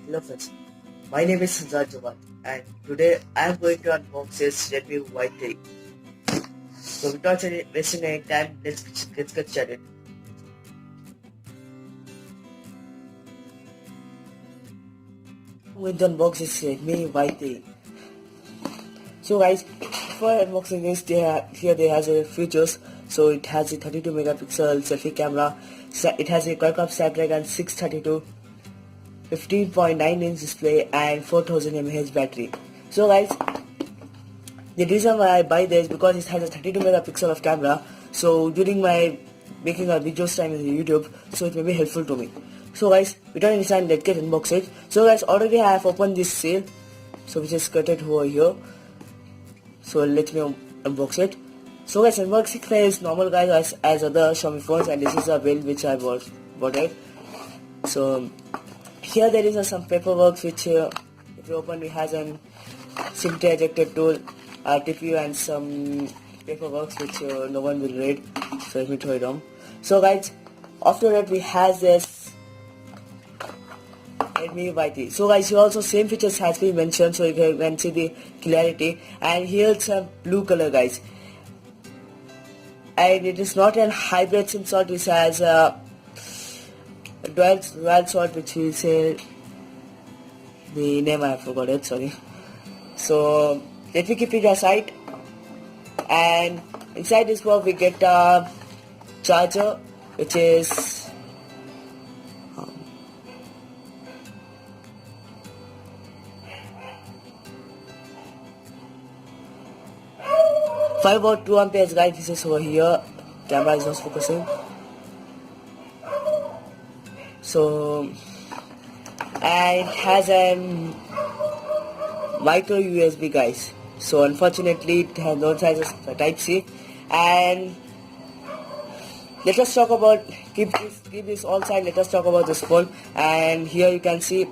Hello friends, my name is Hanzala and today I am going to unbox this Redmi Y3. So without wasting any time, let's get started. I'm going to unbox this Redmi Y3. So guys, before unboxing this, here there has a features. So it has a 32 megapixel selfie camera. It has a Qualcomm Snapdragon 632. 15.9-inch display and 4000 mAh battery. So guys, the reason why I buy this because it has a 32 megapixel of camera. So during my making a videos time in YouTube, so it may be helpful to me. So guys, without any time, let's get unbox it. So guys, already I have opened this sale, so which is cut it over here. So let me unbox it. So guys, unboxing is normal guys as other Xiaomi phones, and this is a build which I bought it. So here there is some paperwork which if you open it has an SIM tray ejector tool, TPU and some paperwork which no one will read. So let me throw it on. So guys, after that we has this Redmi Y3. So guys, here also same features has been mentioned, so you can see the clarity, and here it's a blue color guys, and it is not a hybrid SIM slot. It has a dual slot, which will say the name I forgot it, sorry. So let me keep it aside, and inside this box we get a charger which is 5 or 2 amperes guys. This is over here, camera is not focusing. So, and it has a micro USB guys. So unfortunately it has no sizes type C. And let us talk about, keep this all side, let us talk about this phone. And here you can see,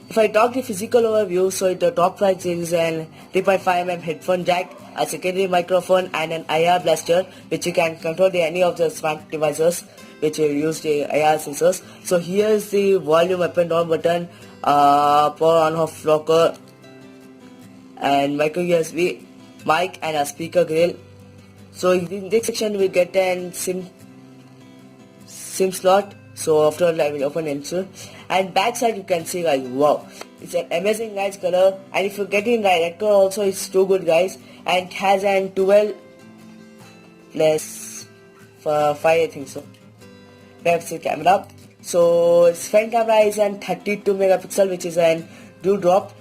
if I talk the physical overview, so the top price is an 3.5mm headphone jack, a secondary microphone and an IR blaster, which you can control any of the smart devices which use the IR sensors. So here is the volume up and down button, power on off rocker, and micro USB, mic and a speaker grill. So in this section we get an SIM slot. So after I will open it, and back side you can see guys, wow, it's an amazing nice color, and if you get in director also it's too good guys, and it has an 12 plus 5 I think so megapixel camera. So its front camera is an 32 megapixel, which is an dewdrop,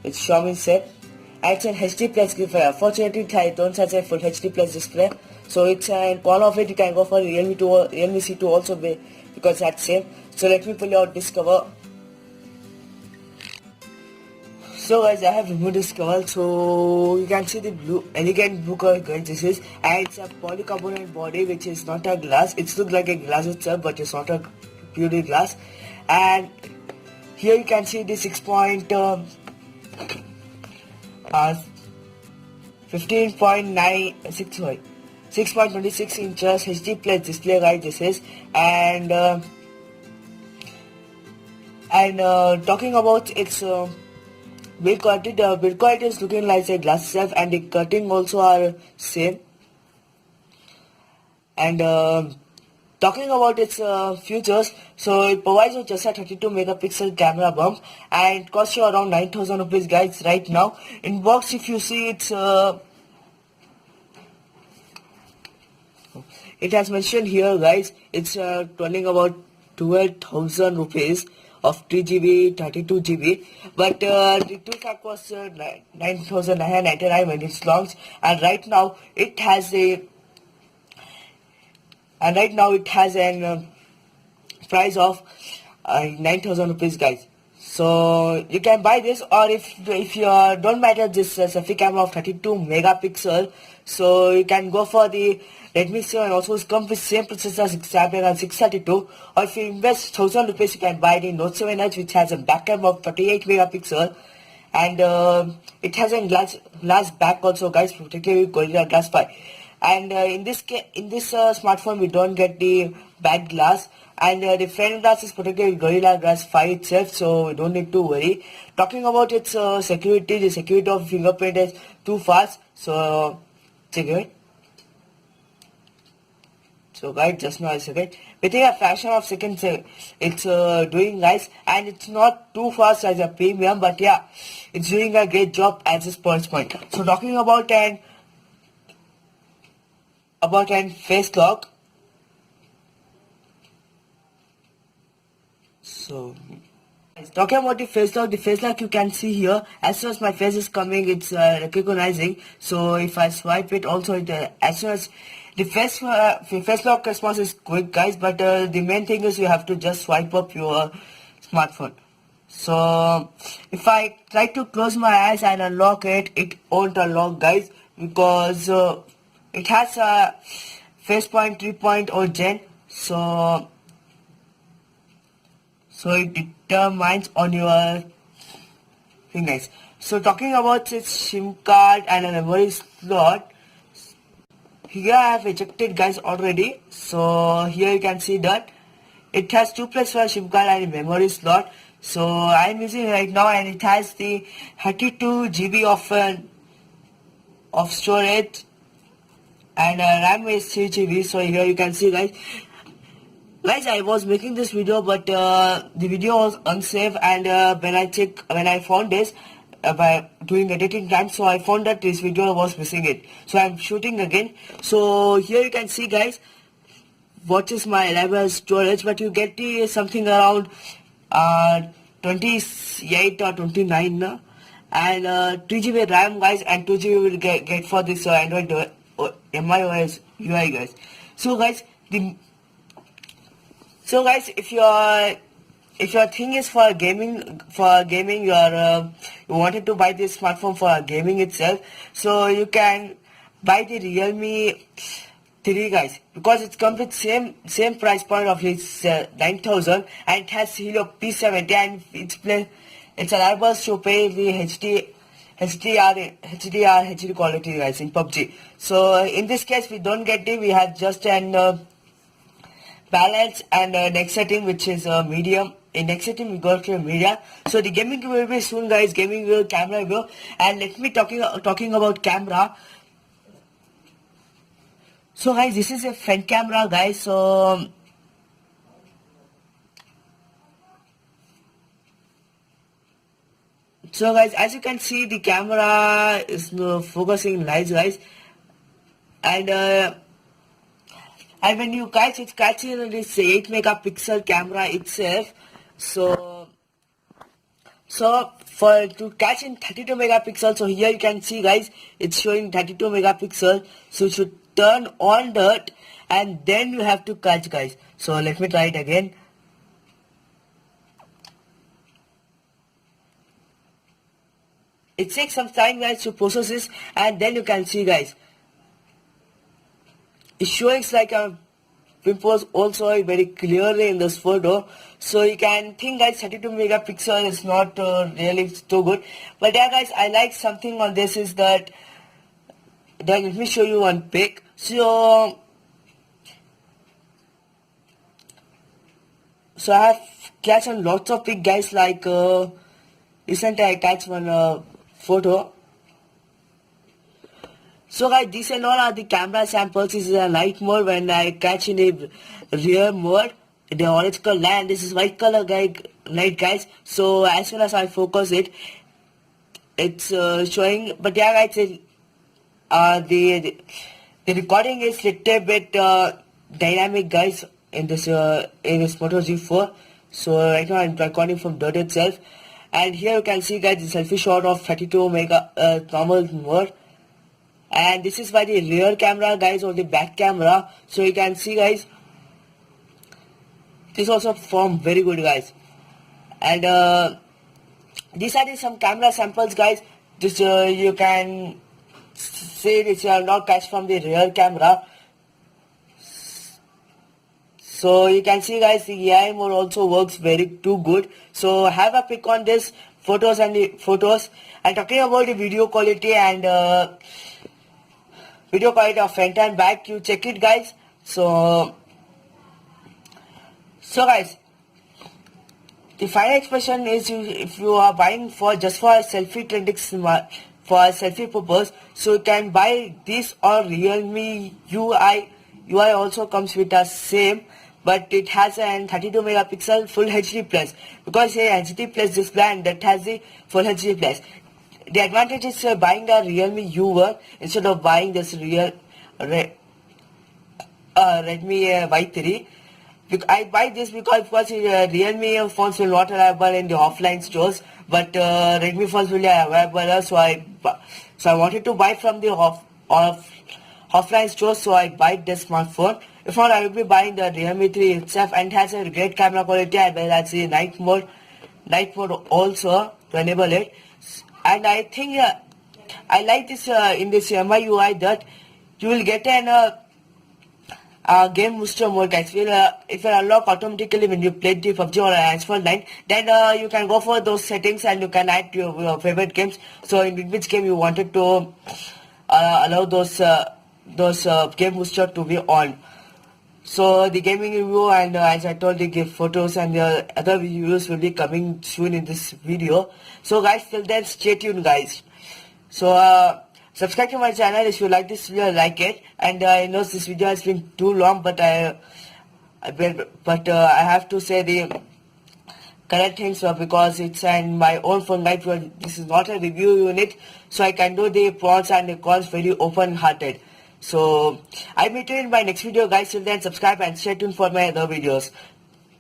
it's Xiaomi said, and it's an HD plus display. Unfortunately it don't have a full HD plus display. So it's an one of it you can go for Realme C2 also because that's same. So let me pull out this cover. So guys, I have removed this cover, so you can see the elegant blue color guys this is, and it's a polycarbonate body which is not a glass. It looks like a glass itself, but it's not a purely glass. And here you can see the 6.26 inches HD plus display guys this is. And talking about its build quality, the build quality is looking like a glass itself, and the cutting also are same. And talking about its features, so it provides with just a 32 megapixel camera bump, and it costs you around 9,000 rupees guys right now. In box if you see it's it has mentioned here guys, it's turning about 12,000 rupees of 3GB 32GB, but the 2 pack was 9,999 when it's launched, and right now it has an price of 9,000 rupees guys. So you can buy this, or if you don't matter this selfie camera of 32 megapixel, so you can go for the Redmi 7, also comes with same processor Snapdragon 632, or if you invest 1,000 rupees you can buy the Note 7H, which has a back camera of 38 megapixel, and it has a glass back also guys, particularly Gorilla Glass 5. And in this smartphone we don't get the bad glass, and the front glass is protected with Gorilla Glass 5 itself, so you don't need to worry. Talking about its security, the security of fingerprint is too fast, so check it. So guys, just now a second. Within a fraction of seconds, it's doing nice, and it's not too fast as a premium, but yeah, it's doing a great job at this price point. So talking about an face lock. So talking about the face lock you can see here, as soon as my face is coming, it's recognizing. So if I swipe it, also it, as soon as the face lock response is quick, guys, but the main thing is you have to just swipe up your smartphone. So if I try to close my eyes and unlock it, it won't unlock, guys, because it has a face point 3.0 gen, so it determines on your fingers. So talking about its SIM card and a memory slot, here I have ejected, guys, already. So here you can see that it has 2+1 SIM card and a memory slot. So I am using it right now, and it has the 32 GB of storage, and RAM is 3 GB. So here you can see, guys, I was making this video, but the video was unsafe, and when I found this by doing editing time, so I found that this video was missing it. So I'm shooting again. So here you can see, guys, what is my library storage, but you get the something around 28 or 29 and 2 GB RAM, guys, and 2 GB will get for this Android MIOS UI, guys. So guys, if your thing is for gaming, you wanted to buy this smartphone for gaming itself, so you can buy the Realme 3, guys, because it comes with same price point of its 9,000, and it has Helio P70, and it's allowable to pay the HD quality, guys, in PUBG. So in this case we don't get it, we have just an balance and next setting, which is medium. In next setting we got to media. So the gaming will be soon, guys, gaming will camera will. And let me talking about camera. So guys, this is a front camera, guys. So guys, as you can see, the camera is focusing nice, guys, and when you guys, it's catching this 8 megapixel camera itself. So for to catch in 32 megapixel, so here you can see, guys, it's showing 32 megapixel. So you should turn on that, and then you have to catch, guys. So let me try it again. It takes some time, guys, to process this, and then you can see, guys, it's showing like a pimples also very clearly in this photo. So you can think, guys, 32 megapixel is not really too good, but yeah, guys, I like something on this is that let me show you one pic. So I have catch on lots of pic, guys, like recently I catch one photo. So guys, these and all are the camera samples. This is a night mode. When I catch in a rear mode, the orange color land, this is white color light, guys. So as soon as I focus it, it's showing. But yeah, guys, the recording is little bit dynamic, guys, in this Moto Z4. So right now I'm recording from dirt itself, and here you can see, guys, the selfie shot of 32 mega normal mode. And this is by the rear camera, guys, or the back camera. So you can see, guys, this also performed very good, guys. And these are some camera samples, guys. This you can see this are not catch from the rear camera. So you can see, guys, the AI mode also works very too good. So have a pick on this photos. And talking about the video quality and video quality of front and back, you check it, guys. So So guys, the final expression is if you are buying for just for a selfie trending for a selfie purpose, so you can buy this or Realme UI. UI also comes with the same, but it has a 32 megapixel full HD plus, because a HD plus display and that has the full HD plus. The advantage is buying a Realme UI instead of buying this Redmi Y3. I buy this because Realme phones will not available in the offline stores, but Redmi phones will be available. So I wanted to buy from the offline stores. So I buy this smartphone. If not, I will be buying the Realme 3 itself, and it has a great camera quality as well as the night mode also to enable it. And I think I like this in this MIUI that you will get an game booster mode, guys. If you unlock automatically when you play the PUBG or Asphalt 9, then you can go for those settings and you can add your favorite games. So in which game you wanted to allow those game booster to be on. So the gaming review and as I told, the photos and the other videos will be coming soon in this video. So guys, till then, stay tuned, guys. So subscribe to my channel if you like this video, like it. And I know this video has been too long, but I have to say the correct things because it's in my own phone, guys. This is not a review unit, so I can do the pros and the cons very open-hearted. So I'll meet you in my next video, guys. Till then, subscribe and stay tuned for my other videos.